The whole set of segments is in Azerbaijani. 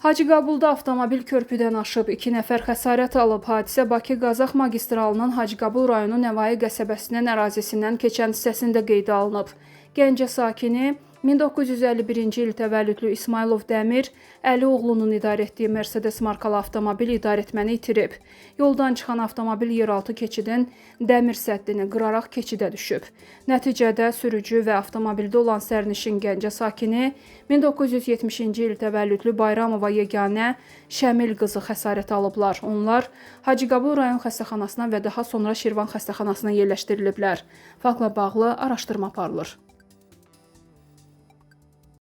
Hacıqabulda avtomobil körpüdən aşıb, 2 nəfər xəsarət alıb. Hadisə Bakı-Qazax magistralının Hacıqabul rayonu Nəvayi qəsəbəsinin ərazisindən keçən hissəsində qeydə alınıb. Gəncə sakini 1951-ci il təvəllüdlü İsmailov Dəmir Əli oğlunun idarə etdiyi Mercedes markalı avtomobil idarəetməni itirib. Yoldan çıxan avtomobil yeraltı keçidin dəmir səddini qıraraq keçidə düşüb. Nəticədə sürücü və avtomobildə olan sərnişin Gəncə sakini 1970-ci il təvəllüdlü Bayramova yeganə Şəmil qızı xəsarət alıblar. Onlar Hacıqabul rayon xəstəxanasına və daha sonra Şirvan xəstəxanasına yerləşdiriliblər. Faktla bağlı araşdırma aparılır.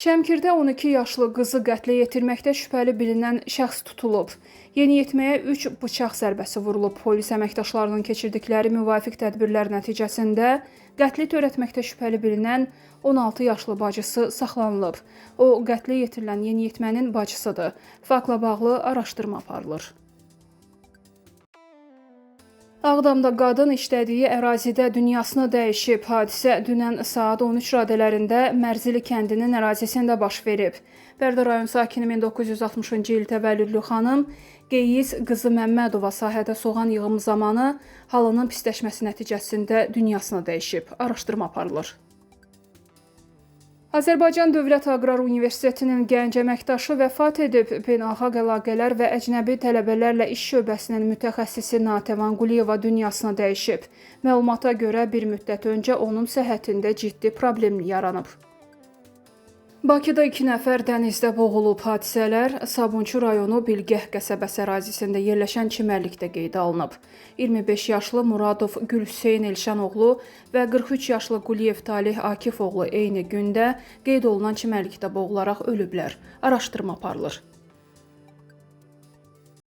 Şəmkirdə 12 yaşlı qızı qətlə yetirməkdə şübhəli bilinən şəxs tutulub. Yeniyetməyə 3 bıçaq zərbəsi vurulub. Polis əməkdaşlarının keçirdikləri müvafiq tədbirlər nəticəsində qətli törətməkdə şübhəli bilinən 16 yaşlı bacısı saxlanılıb. O, qətlə yetirilən yeniyetmənin bacısıdır. Faktla bağlı araşdırma aparılır. Ağdamda qadın işlədiyi ərazidə dünyasını dəyişib. Hadisə dünən saat 13 radələrində Mərzili kəndinin ərazisində baş verib. Bərdə rayon sakini 1960-cı il təvəllüdlü xanım Qeyiz qızı Məmmədova sahədə soğan yığımı zamanı halının pisləşməsi nəticəsində dünyasını dəyişib. Araşdırma aparılır. Azərbaycan Dövlət Aqrar Universitetinin gənc əməkdaşı vəfat edib. Beynəlxalq əlaqələr və əcnəbi tələbələrlə iş şöbəsinin mütəxəssisi Natəvan Quliyeva dünyasını dəyişib. Məlumata görə bir müddət öncə onun səhhətində ciddi problem yaranıb. Bakıda 2 nəfər dənizdə boğulub. Hadisələr Sabunçu rayonu Bilgəh qəsəbəsi ərazisində yerləşən çimərlikdə qeydə alınıb. 25 yaşlı Muradov Gülhüseyn Elşanoğlu və 43 yaşlı Quliyev Talih Akifoğlu eyni gündə qeyd olunan çimərlikdə boğularaq ölüblər. Araşdırma aparılır.